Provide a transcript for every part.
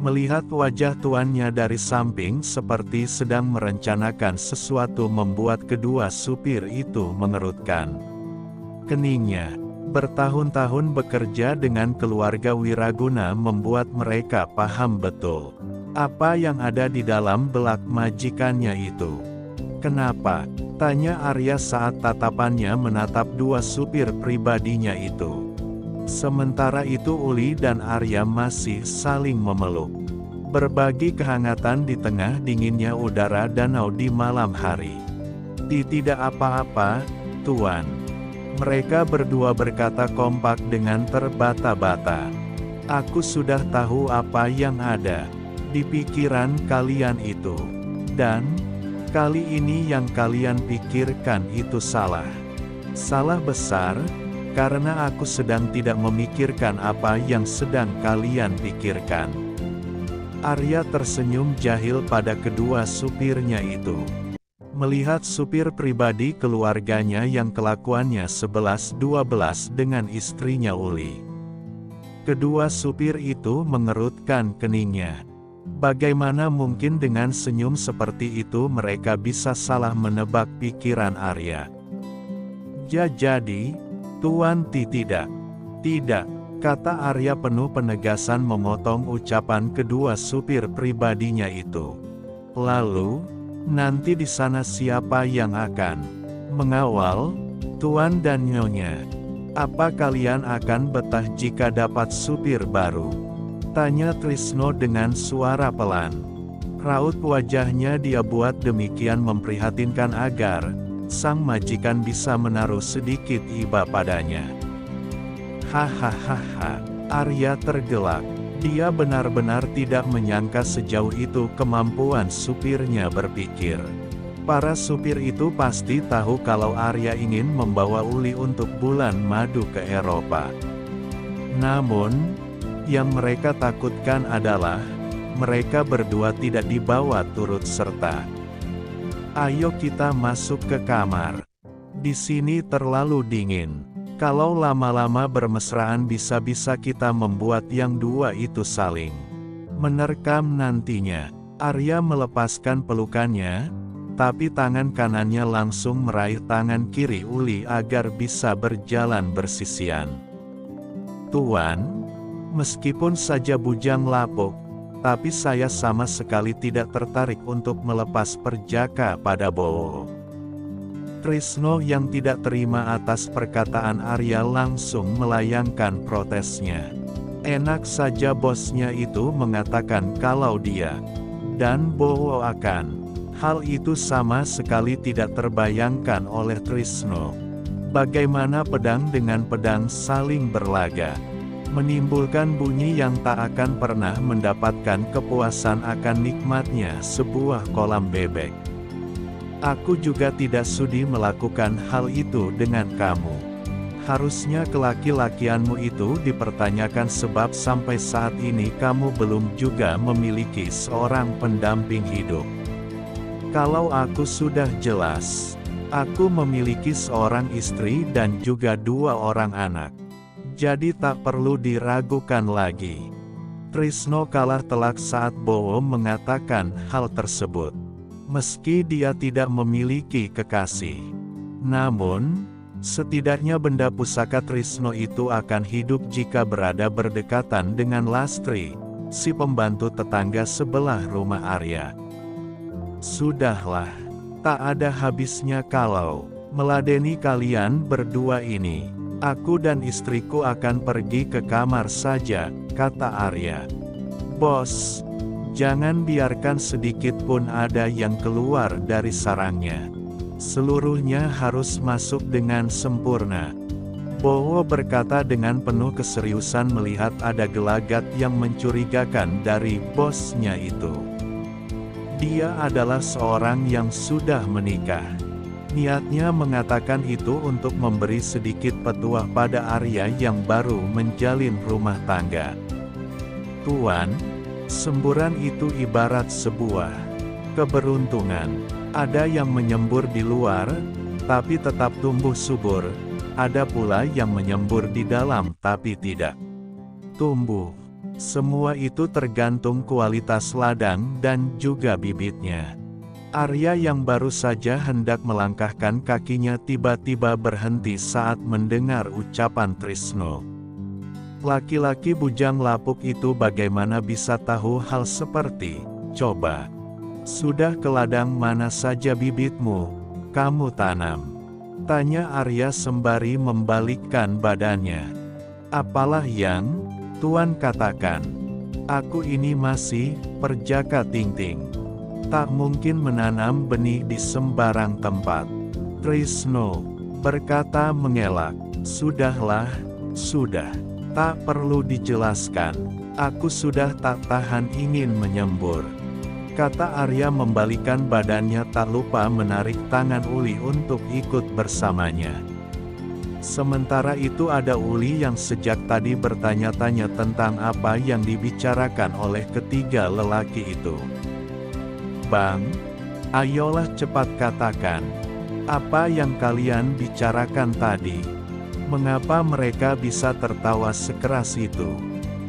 Melihat wajah tuannya dari samping seperti sedang merencanakan sesuatu membuat kedua supir itu mengerutkan keningnya. Bertahun-tahun bekerja dengan keluarga Wiraguna membuat mereka paham betul apa yang ada di dalam belak majikannya itu. "Kenapa?" tanya Arya saat tatapannya menatap dua supir pribadinya itu. Sementara itu Uli dan Arya masih saling memeluk, berbagi kehangatan di tengah dinginnya udara danau di malam hari. "Tidak apa-apa, Tuan." Mereka berdua berkata kompak dengan terbata-bata. "Aku sudah tahu apa yang ada di pikiran kalian itu. Dan, kali ini yang kalian pikirkan itu salah. Salah besar, karena aku sedang tidak memikirkan apa yang sedang kalian pikirkan." Arya tersenyum jahil pada kedua supirnya itu. Melihat supir pribadi keluarganya yang kelakuannya 11-12 dengan istrinya Uli. Kedua supir itu mengerutkan keningnya. Bagaimana mungkin dengan senyum seperti itu mereka bisa salah menebak pikiran Arya? "Jadi, Tuan tidak." "Tidak," kata Arya penuh penegasan memotong ucapan kedua supir pribadinya itu. "Lalu, nanti di sana siapa yang akan mengawal Tuan dan Nyonya? Apa kalian akan betah jika dapat supir baru?" tanya Trisno dengan suara pelan. Raut wajahnya dia buat demikian memprihatinkan agar sang majikan bisa menaruh sedikit iba padanya. "Hahaha," Arya tergelak. Dia benar-benar tidak menyangka sejauh itu kemampuan supirnya berpikir. Para supir itu pasti tahu kalau Arya ingin membawa Uli untuk bulan madu ke Eropa. Namun, yang mereka takutkan adalah mereka berdua tidak dibawa turut serta. "Ayo kita masuk ke kamar. Di sini terlalu dingin. Kalau lama-lama bermesraan bisa-bisa kita membuat yang dua itu saling menerkam nantinya." Arya melepaskan pelukannya, tapi tangan kanannya langsung meraih tangan kiri Uli agar bisa berjalan bersisian. "Tuan, meskipun saja bujang lapuk, tapi saya sama sekali tidak tertarik untuk melepas perjaka pada Bowo." Trisno yang tidak terima atas perkataan Arya langsung melayangkan protesnya. Enak saja bosnya itu mengatakan kalau dia dan Bowo akan. Hal itu sama sekali tidak terbayangkan oleh Trisno. Bagaimana pedang dengan pedang saling berlaga, menimbulkan bunyi yang tak akan pernah mendapatkan kepuasan akan nikmatnya sebuah kolam bebek. "Aku juga tidak sudi melakukan hal itu dengan kamu. Harusnya kelaki-lakianmu itu dipertanyakan sebab sampai saat ini kamu belum juga memiliki seorang pendamping hidup. Kalau aku sudah jelas, aku memiliki seorang istri dan juga 2 orang anak. Jadi tak perlu diragukan lagi." Trisno kalah telak saat Bowo mengatakan hal tersebut. Meski dia tidak memiliki kekasih, namun, setidaknya benda pusaka Trisno itu akan hidup jika berada berdekatan dengan Lastri, si pembantu tetangga sebelah rumah Arya. "Sudahlah, tak ada habisnya kalau meladeni kalian berdua ini. Aku dan istriku akan pergi ke kamar saja," kata Arya. "Bos, jangan biarkan sedikit pun ada yang keluar dari sarangnya. Seluruhnya harus masuk dengan sempurna." Bowo berkata dengan penuh keseriusan melihat ada gelagat yang mencurigakan dari bosnya itu. Dia adalah seorang yang sudah menikah. Niatnya mengatakan itu untuk memberi sedikit petuah pada Arya yang baru menjalin rumah tangga. "Tuan, semburan itu ibarat sebuah keberuntungan. Ada yang menyembur di luar, tapi tetap tumbuh subur. Ada pula yang menyembur di dalam tapi tidak tumbuh." Semua itu tergantung kualitas ladang dan juga bibitnya. Arya yang baru saja hendak melangkahkan kakinya tiba-tiba berhenti saat mendengar ucapan Trisno. Laki-laki bujang lapuk itu bagaimana bisa tahu hal seperti, coba. Sudah ke ladang mana saja bibitmu, kamu tanam? Tanya Arya sembari membalikkan badannya. Apalah yang Tuan katakan? Aku ini masih perjaka Tingting. Tak mungkin menanam benih di sembarang tempat. Trisno berkata mengelak. Sudahlah, sudah. Tak perlu dijelaskan. Aku sudah tak tahan ingin menyembur. Kata Arya membalikkan badannya tak lupa menarik tangan Uli untuk ikut bersamanya. Sementara itu ada Uli yang sejak tadi bertanya-tanya tentang apa yang dibicarakan oleh ketiga lelaki itu. Bang, ayolah cepat katakan. Apa yang kalian bicarakan tadi? Mengapa mereka bisa tertawa sekeras itu?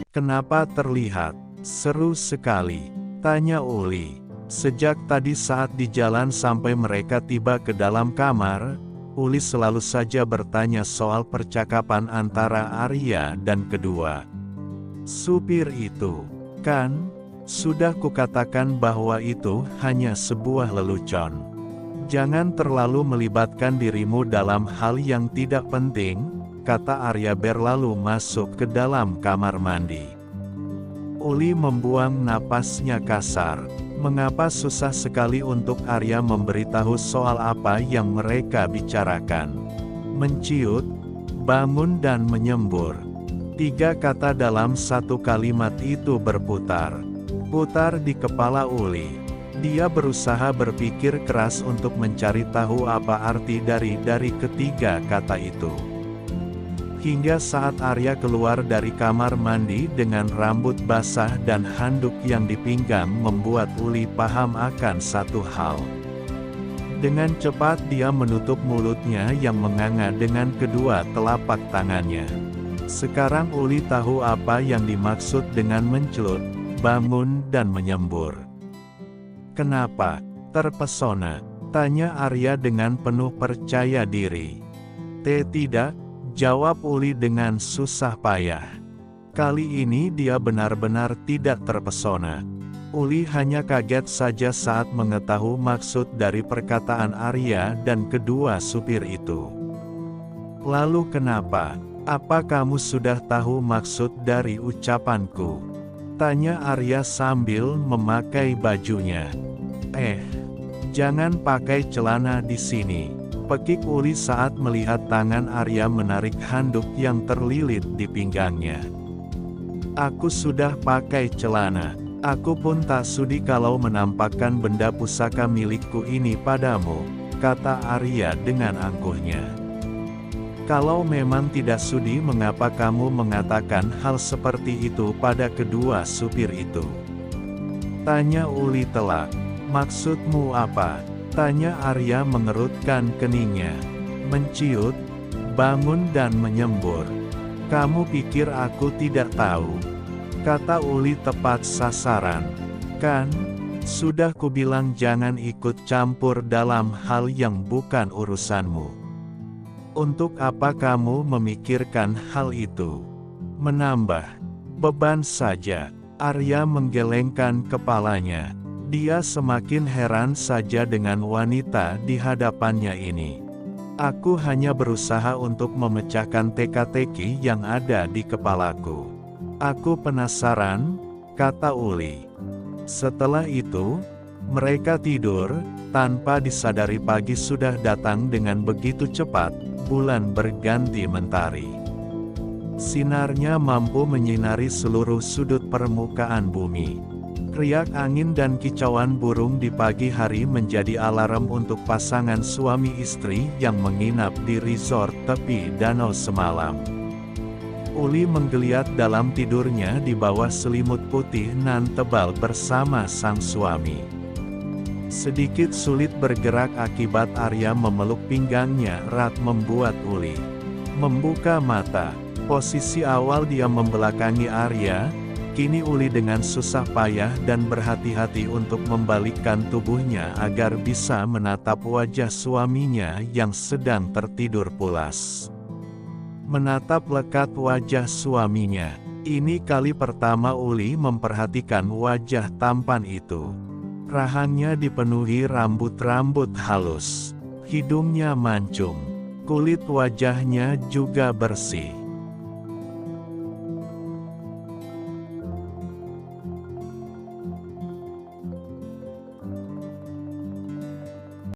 Kenapa terlihat seru sekali? Tanya Uli. Sejak tadi saat di jalan sampai mereka tiba ke dalam kamar, Uli selalu saja bertanya soal percakapan antara Arya dan kedua supir itu. Kan, sudah kukatakan bahwa itu hanya sebuah lelucon. Jangan terlalu melibatkan dirimu dalam hal yang tidak penting, kata Arya berlalu masuk ke dalam kamar mandi. Uli membuang napasnya kasar. Mengapa susah sekali untuk Arya memberitahu soal apa yang mereka bicarakan? Menciut, bangun dan menyembur. 3 kata dalam satu kalimat itu berputar. Putar di kepala Uli. Dia berusaha berpikir keras untuk mencari tahu apa arti dari ketiga kata itu. Hingga saat Arya keluar dari kamar mandi dengan rambut basah dan handuk yang dipinggang membuat Uli paham akan satu hal. Dengan cepat dia menutup mulutnya yang menganga dengan kedua telapak tangannya. Sekarang Uli tahu apa yang dimaksud dengan mencelut, bangun dan menyembur. Kenapa? Terpesona? Tanya Arya dengan penuh percaya diri. Tidak, jawab Uli dengan susah payah. Kali ini dia benar-benar tidak terpesona. Uli hanya kaget saja saat mengetahui maksud dari perkataan Arya dan kedua supir itu. Lalu kenapa? Apa kamu sudah tahu maksud dari ucapanku? Tanya Arya sambil memakai bajunya. Jangan pakai celana di sini. Pekik Uli saat melihat tangan Arya menarik handuk yang terlilit di pinggangnya. Aku sudah pakai celana. Aku pun tak sudi kalau menampakkan benda pusaka milikku ini padamu, kata Arya dengan angkuhnya. Kalau memang tidak sudi, mengapa kamu mengatakan hal seperti itu pada kedua supir itu? Tanya Uli telak. Maksudmu apa? Tanya Arya mengerutkan keningnya. Menciut, bangun dan menyembur. Kamu pikir aku tidak tahu? Kata Uli tepat sasaran. Kan, sudah kubilang jangan ikut campur dalam hal yang bukan urusanmu. Untuk apa kamu memikirkan hal itu? Menambah beban saja. Arya menggelengkan kepalanya. Dia semakin heran saja dengan wanita di hadapannya ini. Aku hanya berusaha untuk memecahkan teka-teki yang ada di kepalaku. Aku penasaran, kata Uli. Setelah itu, mereka tidur, tanpa disadari pagi sudah datang dengan begitu cepat, bulan berganti mentari. Sinarnya mampu menyinari seluruh sudut permukaan bumi. Riak angin dan kicauan burung di pagi hari menjadi alarm untuk pasangan suami istri yang menginap di resort tepi danau semalam. Uli menggeliat dalam tidurnya di bawah selimut putih nan tebal bersama sang suami. Sedikit sulit bergerak akibat Arya memeluk pinggangnya erat membuat Uli membuka mata. Posisi awal dia membelakangi Arya, Kini Uli dengan susah payah dan berhati-hati untuk membalikkan tubuhnya agar bisa menatap wajah suaminya yang sedang tertidur pulas. Menatap lekat wajah suaminya. Ini kali pertama Uli memperhatikan wajah tampan itu. Rahangnya dipenuhi rambut-rambut halus. Hidungnya mancung. Kulit wajahnya juga bersih.